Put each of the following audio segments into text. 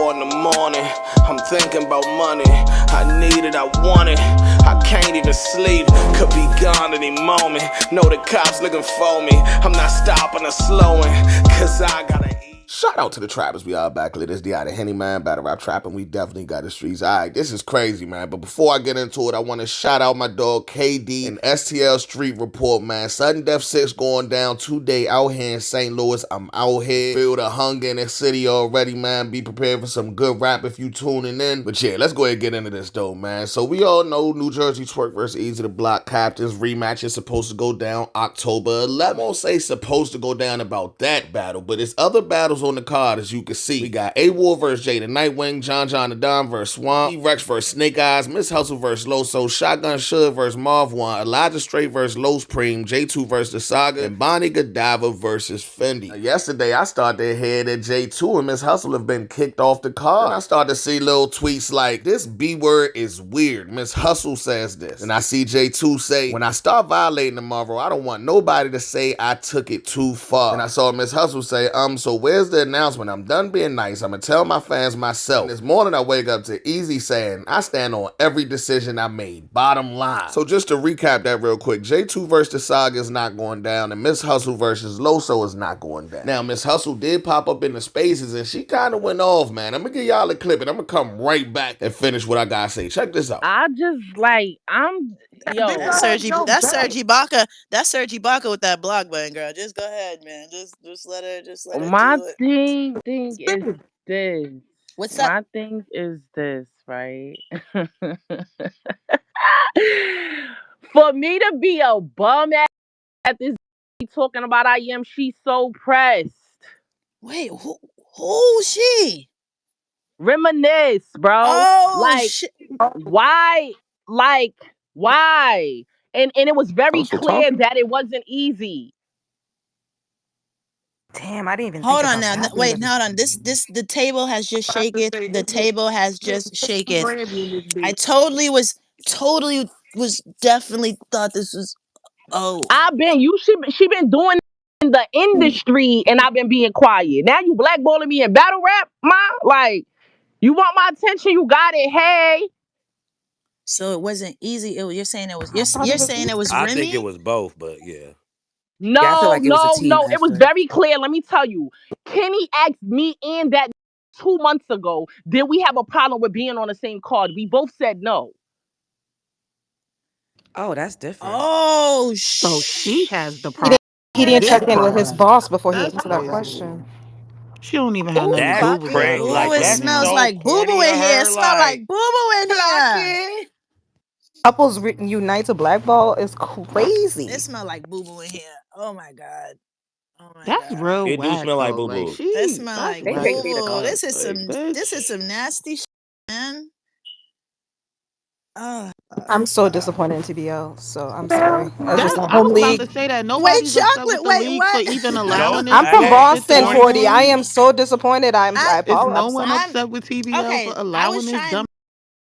4 in the morning, I'm thinking about money. I need it, I want it, I can't even sleep. Could be gone any moment, know the cops looking for me. I'm not stopping or slowing, cause I gotta eat. Shout out to the trappers, we are back lit. It's the out of Henny, man, battle rap trapping. We definitely got the streets. Alright, this is crazy, man. But before I get into it, I want to shout out my dog KD and STL Street Report, man. Sudden Death 6 going down today out here in St. Louis. I'm out here. Feel the hunger in the city already, man. Be prepared for some good rap if you tuning in. But yeah, let's go ahead and get into this though, man. So we all know New Jersey Twerk versus Eazy the Block Captains rematch is supposed to go down October 11th. I won't say supposed to go down about that battle, but it's other battles on the card, as you can see. We got A-War versus Jay the Nightwing, John the Don versus Swamp, T-Rex versus Snake Eyes, Miss Hustle versus Loso, Shotgun Should versus Marv 1, Elijah Straight versus Los Preem, J2 versus The Saga, and Bonnie Godiva versus Fendi. Now, yesterday, I started to hear that J2 and Miss Hustle have been kicked off the card. And I started to see little tweets like, this B-word is weird. Miss Hustle says this. And I see J2 say, when I start violating tomorrow, I don't want nobody to say I took it too far. And I saw Miss Hustle say, so where's the announcement? I'm done being nice. I'm gonna tell my fans myself. And this morning I wake up to Eazy saying, I stand on every decision I made. Bottom line. So just to recap that real quick, J2 versus The Saga is not going down, and Miss Hustle versus Loso is not going down. Now, Miss Hustle did pop up in the spaces, and she kind of went off, man. I'm gonna give y'all a clip, and I'm gonna come right back and finish what I gotta say. Check this out. That's Sergi Baca. That's Sergi Baca with that block button, girl. Just go ahead, man. Just let her do it. My thing is this. What's up? My thing is this, right? For me to be a bum at this talking about she's so pressed. Wait, who she? Reminisce, bro. Oh, shit. Why? Why? And it was very clear that it wasn't easy. Damn, I didn't even hold think on about now. that. Wait, hold on. The table has just shaken. The table has just shaken. I totally definitely thought this was. Oh, She been doing in the industry, and I've been being quiet. Now you blackballing me in battle rap, ma? Like, you want my attention? You got it. Hey. So it wasn't easy. You're saying it was. You're saying it was I Remy? think it was both, but yeah. No, I feel like it was a team It was effort. very clear. Let me tell you. Kenny asked me and that 2 months ago, did we have a problem with being on the same card? We both said no. Oh, that's different. Oh, So she has the problem. He didn't check in with his boss before he answered that question. She don't even have nothing to That's do with crazy. battle Like, rap it right that's smells now. so like boo boo corny in of here. her, It smells like like, boo boo in here. Couples unite to blackball is crazy. It smells like boo boo in here. Oh my god. Oh my That's god. real it do whack smell like though. boo Like boo. It she, smells that's like They boo whack take as me to boo. court. fuck. This Like, is bitch. some nasty shit, man. I'm so disappointed in TBL, so I'm sorry. That's just That a I home was about league. to say that Wait, nobody's upset with chocolate. the Wait, league for what? even allowing No, this I'm from dumb hey, shit to Boston, go 40. I on. am so disappointed. I Is apologize. no one upset with TBL for I allowing was this trying dumb?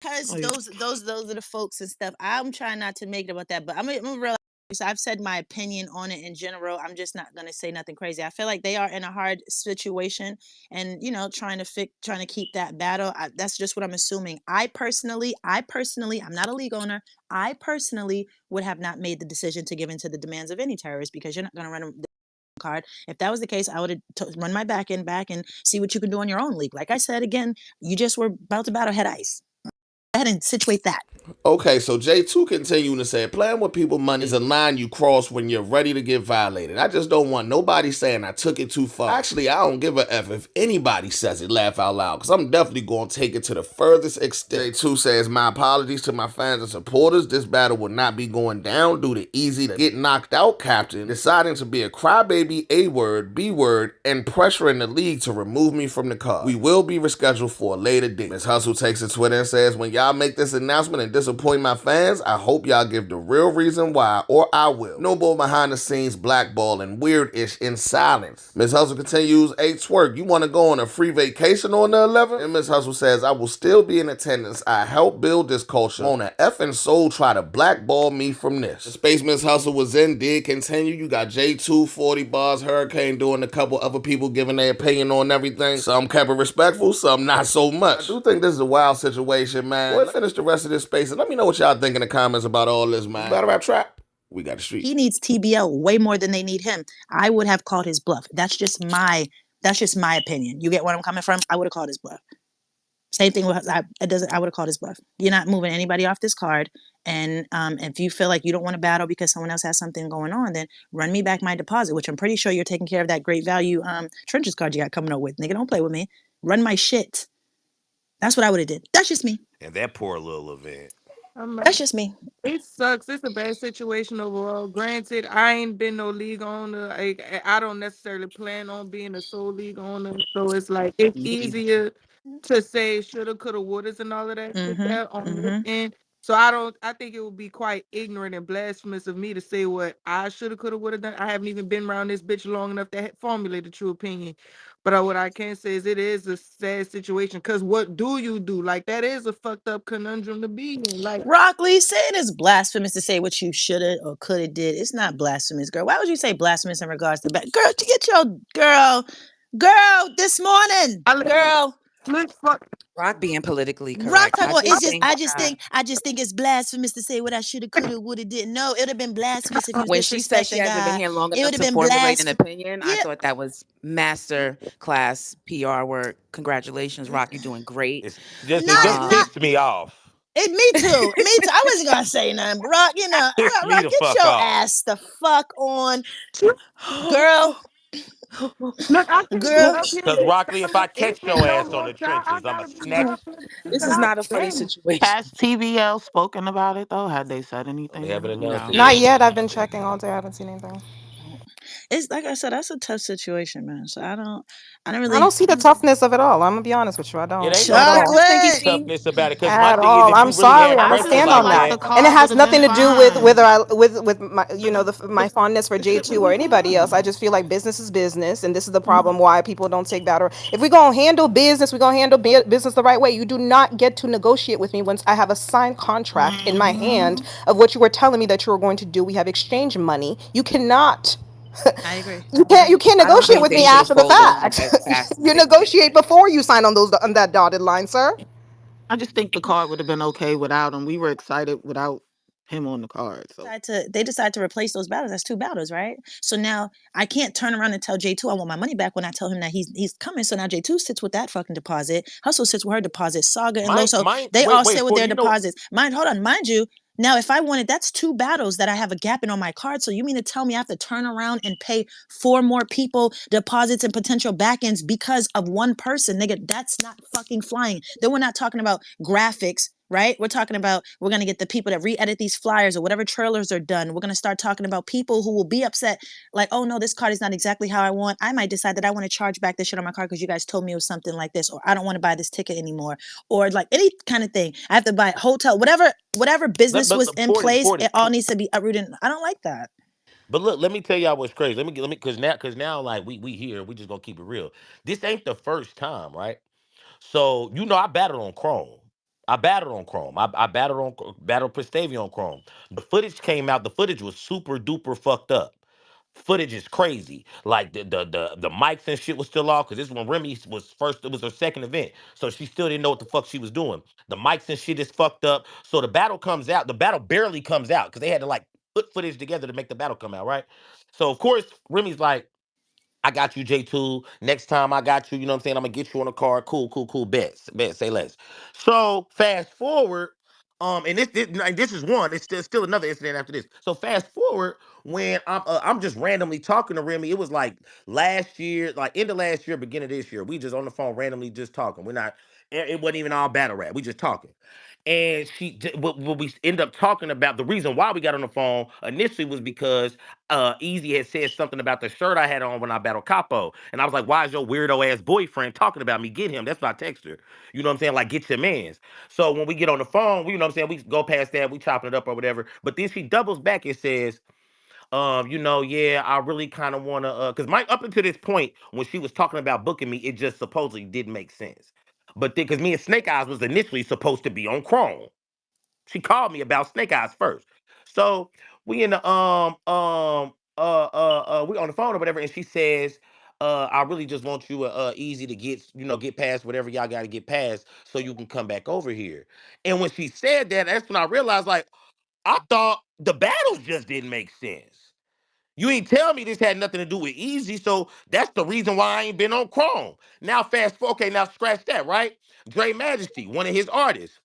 because Like, those are the folks and stuff. I'm trying not to make it about that, but I'm gonna realize. So I've said my opinion on it in general. I'm just not gonna say nothing crazy. I feel like they are in a hard situation, and trying to keep that battle. That's just what I'm assuming. I personally, I'm not a league owner. I personally would have not made the decision to give in to the demands of any terrorist because you're not gonna run a card. If that was the case, I would have run my back and see what you can do on your own league. Like I said again, you just were about to battle head ice. Go ahead and situate that. Okay, so J2 continuing to say, playing with people money is a line you cross when you're ready to get violated. I just don't want nobody saying I took it too far. Actually, I don't give a F if anybody says it, laugh out loud, because I'm definitely going to take it to the furthest extent. J2 says, my apologies to my fans and supporters. This battle will not be going down due to Eazy to get knocked out captain, deciding to be a crybaby A-word, B-word, and pressuring the league to remove me from the card. We will be rescheduled for a later date. Miss Hustle takes to Twitter and says, when y'all make this announcement and disappoint my fans, I hope y'all give the real reason why, or I will. No more behind the scenes blackballing, weird-ish in silence. Miss Hustle continues, hey Twerk, you wanna go on a free vacation on the 11th? And Miss Hustle says, I will still be in attendance. I helped build this culture. On an effing soul try to blackball me from this. The space Miss Hustle was in did continue. You got J2, 40 bars, Hurricane doing a couple other people giving their opinion on everything. Some kept it respectful, some not so much. I do think this is a wild situation, man. Boy, finish the rest of this space and let me know what y'all think in the comments about all this, man. Battle Rap Trap, we got the street. He needs TBL way more than they need him. I would have called his bluff. That's just my opinion. You get where I'm coming from? I would have called his bluff. Same thing with I would have called his bluff. You're not moving anybody off this card. And if you feel like you don't want to battle because someone else has something going on, then run me back my deposit, which I'm pretty sure you're taking care of that great value trenches card you got coming up with. Nigga, don't play with me. Run my shit. That's what I would have did. That's just me. And that poor little event. That's just me. It sucks. It's a bad situation overall. Granted, I ain't been no league owner. I don't necessarily plan on being a sole league owner. So it's like it's easier to say shoulda, coulda, wouldas and all of that shit there on this end. So I think it would be quite ignorant and blasphemous of me to say what I shoulda, coulda, woulda done. I haven't even been around this bitch long enough to formulate a true opinion. But what I can say is it is a sad situation. Cause what do you do? Like that is a fucked up conundrum to be in. Like Rock Lee, saying it's blasphemous to say what you shoulda or coulda did. It's not blasphemous, girl. Why would you say blasphemous in regards to girl? To get your girl this morning, girl. Rock being politically Rock correct. talk about it's just I just think it's blasphemous to say what I shoulda, coulda, woulda, did. No, it would have been blasphemous if you When she said she disrespecting hasn't been God. here long It enough would have to been formulate an blasphemous. opinion, I Yeah. thought that was master class PR work. Congratulations, Rock. You're doing great. It just Not pissed me off. me too. Me too. I wasn't gonna say nothing. Rock, Pissed me Rock, the get fuck your off. ass the fuck on. Girl. look, I can't be Girl. up here Cause Rockley, if I catch defending your no ass on more the child. I trenches, I'ma gotta be snatch. up here. This is God not a funny damn. situation. Has TVL spoken about it though? Had they said They anything? haven't announced it No. Not yet. yet. I've been checking all day. I haven't seen anything. It's like I said, that's a tough situation, man. So I don't I really don't see the toughness of it all. I'm gonna be honest with you. I It don't ain't at no all. just think he's chocolate. being toughness about it. Cause my At thing is, all. if I'm you really sorry. had I'm I gonna pressure just stand feel like on like that. the that, And it card would has have been nothing to do with fine. whether I with my my fondness for J2 or anybody else. I just feel like business is business, and this is the problem why people don't take battle. If we're gonna handle business, we're gonna handle business the right way. You do not get to negotiate with me once I have a signed contract in my hand of what you were telling me that you were going to do. We have exchanged money. You cannot. I agree. You can't I don't negotiate think with they me should have after the rolled them fact. as fast as You they did. negotiate before you sign on that dotted line, sir. I just think the card would have been okay without him. We were excited without him on the card. So They decide to replace those battles. That's two battles, right? So now I can't turn around and tell J2 I want my money back when I tell him that he's coming. So now J2 sits with that fucking deposit. Hustle sits with her deposit. Saga and Loso, they all sit with their deposits. Mind you. Now, if I wanted, that's two battles that I have a gap in on my card. So you mean to tell me I have to turn around and pay four more people deposits and potential back ends because of one person? Nigga, that's not fucking flying. Then we're not talking about graphics, right? We're talking about we're going to get the people that re-edit these flyers or whatever trailers are done. We're going to start talking about people who will be upset like, oh no, this card is not exactly how I want. I might decide that I want to charge back this shit on my card because you guys told me it was something like this, or I don't want to buy this ticket anymore, or like any kind of thing. I have to buy a hotel, whatever business was in place, it all needs to be uprooted. I don't like that. But look, let me tell y'all what's crazy. Let me, cause now, like we here, we just gonna keep it real. This ain't the first time, right? So I battled on Chrome. I battled on Chrome. I battled Prestavia on Chrome. The footage came out. The footage was super duper fucked up. Footage is crazy. Like the mics and shit was still off because this is when Remy was first. It was her second event, so she still didn't know what the fuck she was doing. The mics and shit is fucked up. So the battle comes out. The battle barely comes out because they had to like put footage together to make the battle come out, right? So of course Remy's like, I got you, J2. Next time I got you, you know what I'm saying? I'm gonna get you on a card. Cool, cool, cool. Bet, say less. So fast forward, and this is one. It's still another incident after this. So fast forward when I'm just randomly talking to Remy. It was like last year, like end of last year, beginning of this year. We just on the phone randomly just talking. We're not. It wasn't even all battle rap. We just talking. And what we end up talking about, the reason why we got on the phone initially was because Eazy had said something about the shirt I had on when I battled Capo. And I was like, why is your weirdo ass boyfriend talking about me? Get him. That's my texter. You know what I'm saying? Like, get your mans. So when we get on the phone, you know what I'm saying? We go past that, we chopping it up or whatever. But then she doubles back and says, yeah, I really kind of want to, because Mike, up until this point, when she was talking about booking me, it just supposedly didn't make sense. But then, because me and Snake Eyes was initially supposed to be on Chrome, she called me about Snake Eyes first. So we in the we on the phone or whatever, and she says, I really just want you easy to get, get past whatever y'all got to get past, so you can come back over here. And when she said that, that's when I realized, like, I thought the battles just didn't make sense. You ain't tell me this had nothing to do with Easy, so that's the reason why I ain't been on Chrome. Now fast forward, okay, now scratch that, right? Dre Majesty, one of his artists.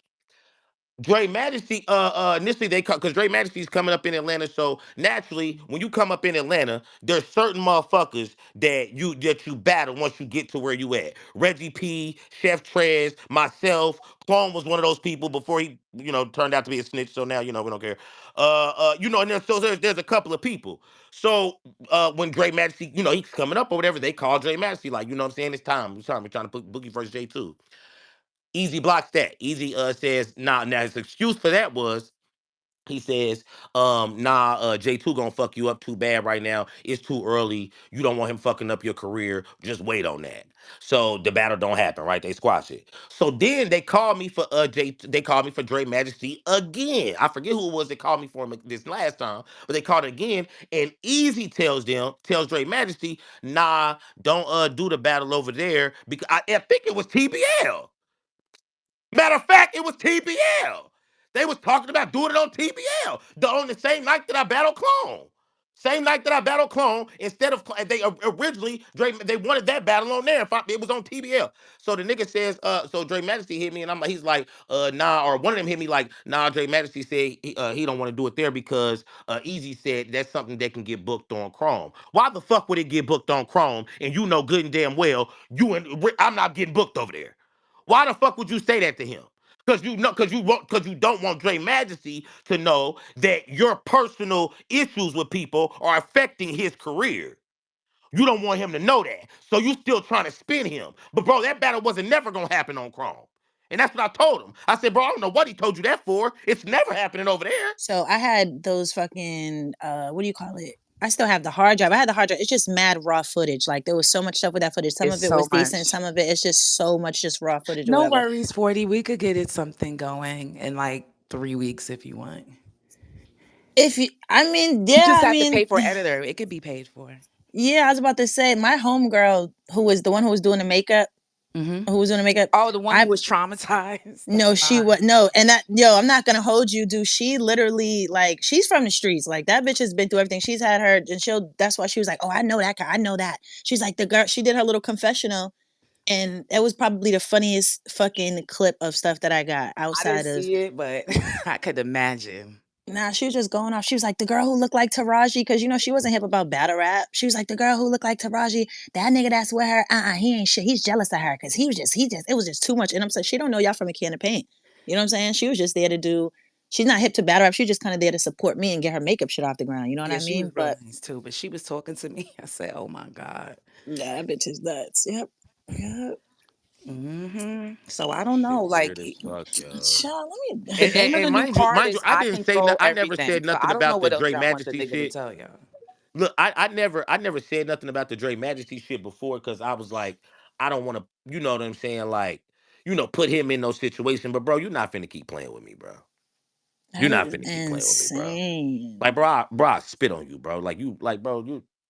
Dre Majesty, initially they come because Dre Majesty's coming up in Atlanta. So naturally, when you come up in Atlanta, there's certain motherfuckers that you battle once you get to where you at. Reggie P, Chef Trez, myself, Clone was one of those people before he, turned out to be a snitch. So now, we don't care. And there's a couple of people. So when Dre Majesty, he's coming up or whatever, they call Dre Majesty, like, you know what I'm saying? It's time. It's time. We're trying to put Boogie versus J2. Easy blocks that. Easy says, nah, now his excuse for that was, he says, nah, J2 gonna fuck you up too bad right now. It's too early. You don't want him fucking up your career. Just wait on that. So the battle don't happen, right? They squash it. So then they called me for they called me for Dre Majesty again. I forget who it was that called me for him this last time, but they called it again. And Easy tells Dre Majesty, nah, don't do the battle over there, because I think it was TBL. Matter of fact, it was TBL. They was talking about doing it on TBL. On the same night that I battled Clone. Same night that I battled Clone, instead of they originally they wanted that battle on there. It was on TBL. So the nigga says, so Dre Majesty hit me, and he's like, nah, or one of them hit me like, nah. Dre Majesty said he don't want to do it there because Easy said that's something that can get booked on Chrome. Why the fuck would it get booked on Chrome? And you know good and damn well I'm not getting booked over there. Why the fuck would you say that to him? Because you don't want Dre Majesty to know that your personal issues with people are affecting his career. You don't want him to know that. So you still trying to spin him. But bro, that battle wasn't never gonna happen on Chrome. And that's what I told him. I said, bro, I don't know what he told you that for. It's never happening over there. So I had those fucking what do you call it? I still have the hard drive. I had the hard drive. It's just mad raw footage. Like there was so much stuff with that footage. Some It's of it so was decent. much. Some of it it's just so much just raw footage or No whatever. worries, 40. We could get it something going in like 3 weeks if you want. If you, I mean, You yeah, just I have to mean, pay for editor. It could be paid for. yeah. I was about to say my homegirl who was the one who was doing the makeup, Hmm. who was doing the makeup. Oh, the one I who was traumatized. No, That's she fine. was no, and that yo, I'm not gonna hold you, dude. She literally like she's from the streets. Like that bitch has been through everything. She's had her, and she'll. That's why she was like, oh, I know that guy. I know that. She's like the girl. She did her little confessional, and it was probably the funniest fucking clip of stuff that I got I didn't outside of. see it, but I could imagine. Nah, she was just going off. She was like the girl who looked like Taraji, because she wasn't hip about battle rap. She was like the girl who looked like Taraji. That nigga that's with her. He ain't shit. He's jealous of her because he just it was just too much. And I'm saying she don't know y'all from a can of paint. You know what I'm saying? She was just there to do. She's not hip to battle rap. She's just kind of there to support me and get her makeup shit off the ground. You know what Yeah, I she was mean? really But nice too, but she was talking to me. I said, "Oh my god." yeah, that bitch is nuts. Yep. Yep. So I That don't know. shit Like weird as fuck, yo. Child, let me. the And, name and, of the and new card mind you, is I I didn't say control I never everything. said So nothing I don't know about the what else Dre y'all want the Majesty nigga to shit. tell y'all. Look, I never said nothing about the Dre Majesty shit before, because I was like, I don't want to, you know what I'm saying, like, put him in those situations. But bro, you're not finna keep playing with me, bro. You're That not is finna keep playing with me, bro. Like, insane. bro, I spit on you, bro. Like,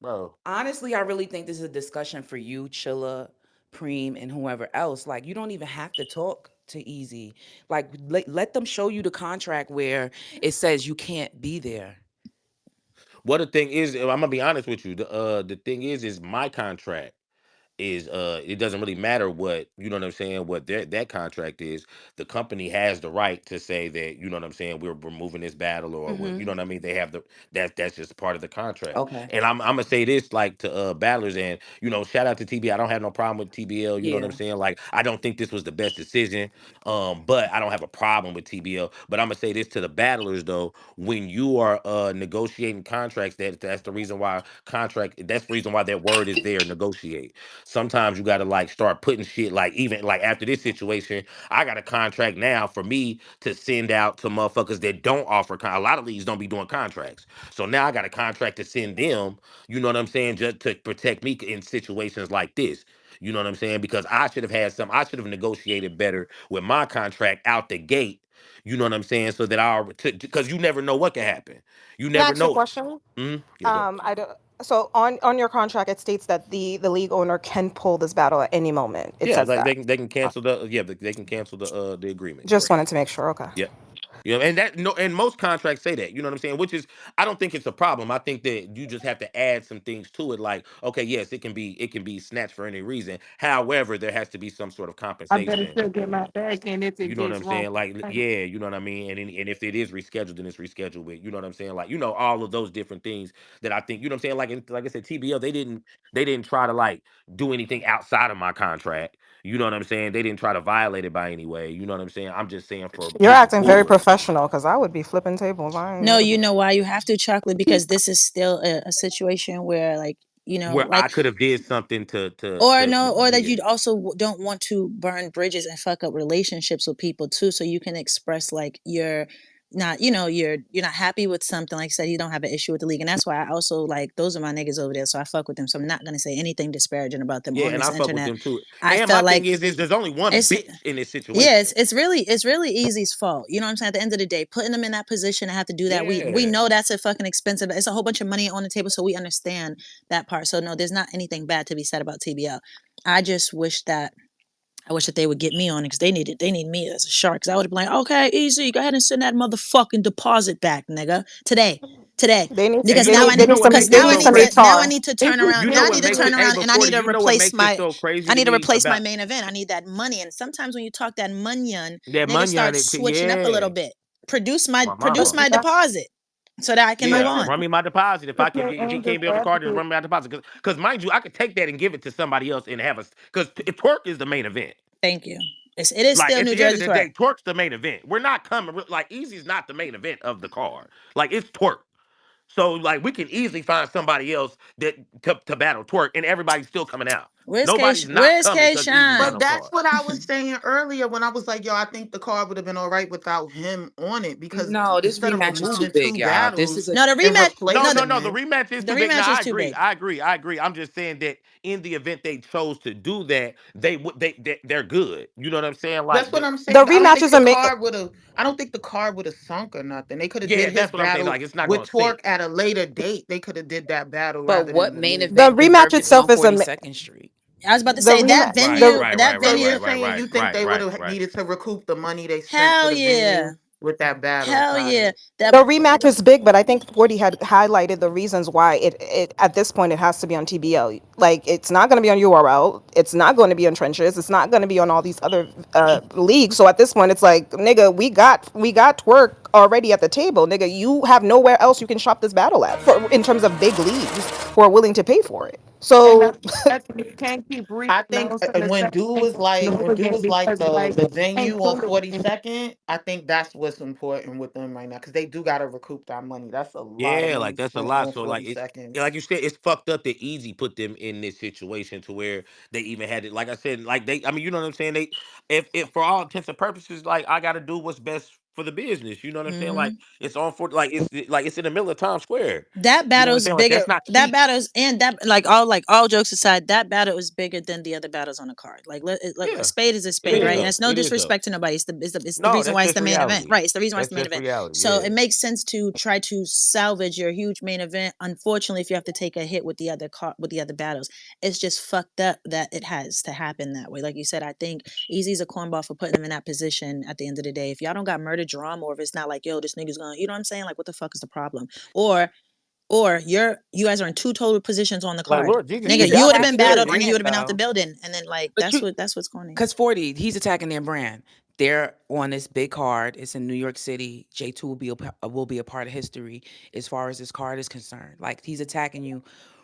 bro. Honestly, I really think this is a discussion for you, Chilla, Preem, and whoever else. Like, you don't even have to talk to Easy. Like, let them show you the contract where it says you can't be there. What the thing is, I'm gonna be honest with you. The thing is my contract. it doesn't really matter what, you know what I'm saying, what that contract is. The company has the right to say that, you know what I'm saying, we're removing this battle, or what, you know what I mean. They have that's just part of the contract. Okay. And I'm gonna say this, like, to battlers, and shout out to TB. I don't have no problem with TBL. You know what I'm Yeah. saying? Like, I don't think this was the best decision. But I don't have a problem with TBL. But I'm gonna say this to the battlers though: when you are negotiating contracts, that's the reason why contract. That's the reason why that word is there. Negotiate. Sometimes you gotta like start putting shit, like, even like after this situation, I got a contract now for me to send out to motherfuckers that don't offer. A lot of leagues don't be doing contracts, so now I got a contract to send them. You know what I'm saying? Just to protect me in situations like this. You know what I'm saying? Because I should have had some. I should have negotiated better with my contract out the gate. You know what I'm saying? So that because you never know what can happen. You Can I never ask you a know. question? Yeah, go ahead. I don't. So on your contract, it states that the league owner can pull this battle at any moment. It Yeah, says like that. they can cancel they can cancel the agreement. Just Correct. wanted to make sure. Okay. Yeah. And that no, and most contracts say that, you know what I'm saying? Which is, I don't think it's a problem. I think that you just have to add some things to it. Like, okay, yes, it can be snatched for any reason. However, there has to be some sort of I better compensation. still get my bag in if You it know what gets I'm wrong. saying? Like, yeah, you know what I mean? And if it is rescheduled, then it's rescheduled with, you know what I'm saying? Like, all of those different things that I think, you know what I'm saying? Like, like I said, TBL, they didn't try to like do anything outside of my contract. You know what I'm saying? They didn't try to violate it by any way. You know what I'm saying? I'm just saying for You're moving acting very forward. professional because I would be flipping tables. I ain't No, never you do. know why you have to, chocolate, because this is still a situation where, like, Where like, I could have did something to or no, or that yeah. you also don't want to burn bridges and fuck up relationships with people too, so you can express like you're not, you're not happy with something. Like I said, you don't have an issue with the league, and that's why I also, like, those are my niggas over there, so I fuck with them. So I'm not gonna say anything disparaging about them Yeah, on and this I fuck with internet. them too. I And my felt thing like is there's only one it's bitch in this yeah, situation. it's really Easy's fault. You know what I'm saying? At the end of the day, putting them in that position to have to do that, we Yeah. know that's a fucking expensive. It's a whole bunch of money on the table, so we understand that part. So no, there's not anything bad to be said about TBL. I just wish that they would get me on it, because they need me as a shark. Because I would have been like, okay, Easy, go ahead and send that motherfucking deposit back, nigga, today. They need And Because you know now what you know what makes they it need so some crazy? now I HR. need to It turn could around. You Now know I what need to makes it, turn hey, around and I before need to you know what replace makes it my so crazy to me about main event. I need that money. And sometimes when you talk that munyon, that niggas money on start it, switching up a little yeah. bit. Produce My but mama. my deposit so that I can move Yeah, to, on. run me my deposit if to I can play get. If he Angel's can't be on the card, just advocate, run me my deposit. Because mind you, I could take that and give it to somebody else and have a. Because Twerk is the main event. Thank you. It is Like, still at New the end Jersey of the twerk. day, Twerk's the main event. We're not coming. Like, Easy's not the main event of the card. Like, it's Twerk. So like we can easily find somebody else that to battle Twerk, and everybody's still coming out. Nobody's not Where's coming K because Easy's not But Shine? on that's card. what I was saying earlier when I was like, yo, I think the card would have been all right without him on it because No, this instead of rematch is too removing big, two y'all. This is battles a No, the and rematch. No, No, no, replacing no. The it, rematch is the too big. No, rematch is I too agree. big. I agree. I agree. I'm just saying that in the event they chose to do that, they're good. You know what I'm saying? that's Like, what I'm The saying. I don't rematch think is the ama- card would have. I don't think the card would have sunk or nothing. They could have yeah, did his that's what I'm saying. battle Like, it's not with gonna sink. Twerk at a later date. They could have did that battle but rather than what main remove the him. event rematch deserved to be on itself is 42nd Street? I was about to the say rematch. Right, The right, right, So right, you're right, venue. right, saying right, you think right, they would right, have right. needed to recoup the money they spent for Hell the yeah. venue with that battle? Hell Got yeah. it. That The rematch is big, but I think Forty had highlighted the reasons why it at this point it has to be on TBL. Like it's not going to be on URL, it's not going to be on Trenches, it's not going to be on all these other leagues. So at this point, it's like, nigga, we got Twerk already at the table, nigga. You have nowhere else you can shop this battle at for in terms of big leagues who are willing to pay for it. and So you can't keep I think re-announcing the when same dude thing was over like and when over dude again was like because the like the they venue ain't on pulling it. 42nd, I think that's what's important with them right now because they do got to recoup that money. That's a lot of Yeah, like money that's a spent lot. on So like it, 42nd. yeah, like you said, it's fucked up that Easy put them in this situation to where they even had it. Like I said, like they, I mean, you know what I'm saying? They, if for all intents and purposes, like I got to do what's best for the business. You know what I'm saying? Like mhm. it's on for like it's in the middle of Times Square. That You know what I'm battle's saying? Like bigger. that's not That cheap. battle's and that like all jokes aside, that battle is bigger than the other battles on the card. Like a Yeah, spade is a it spade, is right? And though. it's no It is though. disrespect to nobody. It's the No, reason that's why it's just the main event, reality. right? It's the reason why it's That's the main just event. reality. So Yeah. it makes sense to try to salvage your huge main event. Unfortunately, if you have to take a hit with the other battles, it's just fucked up that it has to happen that way. Like you said, I think Easy's a cornball for putting him in that position. At the end of the day, if y'all don't got murder drama, or if it's not like, yo, this nigga's gonna, you know what I'm saying? Like, what the fuck is the problem? Or or you guys are in two total positions on the Like, card. Lord Jesus, Nigga, see, you y'all would have just been attacking their said battled it. and you would brand have been out the though. building. And then like But that's what's going on. because 40, he's attacking their brand. They're on this big card. It's in New York City. J2 will be a part of history as far as this card is concerned. Like he's attacking you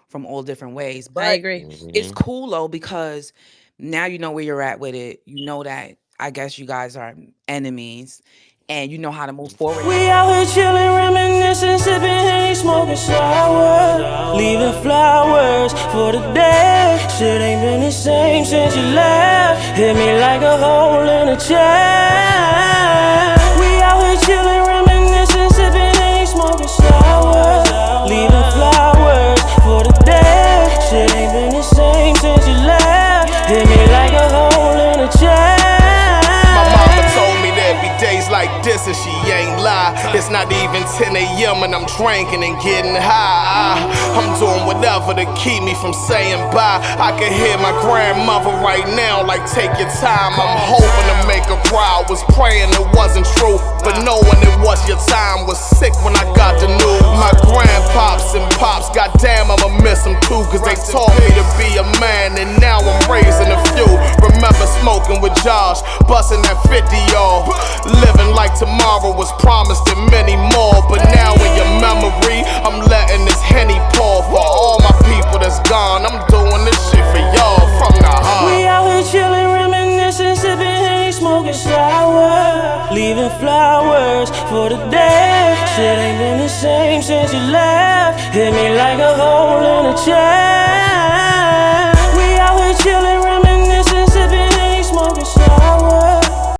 from all different ways. I But agree. it's Mhm. cool though because now you know where you're at with it. You know that I guess you guys are enemies and you know how to move forward. We out here chillin', reminiscing, sippin' Henny, smoking sour, leaving flowers for the day. Shit ain't been the same since you left. Hit me like a hole in a chain. We out here chillin', reminiscing, sippin' Henny, smoking sour, leaving flowers for the day. Shit ain't been the same since you left. Hit me like a hole in a chain. My mama told me there'd be days like this and she ain't lie. It's not even 10 a.m. and I'm drinking and getting high. I'm doing whatever to keep me from saying bye. I can hear my grandmother right now like take your time. I'm hoping to make her proud. Was praying it wasn't true, but knowing it was your time was sick when I got the news. My grandpops and pops, goddamn I'ma miss them too, cause they taught me to be a man and now I'm raising a few. Remember smoking with Josh, busting that 50 y'all. Living like tomorrow was promised and many more. But now in your memory, I'm letting this Henny pour. For all my people that's gone, I'm doing this shit for y'all from the heart. We out here chillin', reminiscing, sippin' Henny, smoking sour, leaving flowers for the day. Shit ain't been the same since you left. Hit me like a hole in a chain. We out here chillin',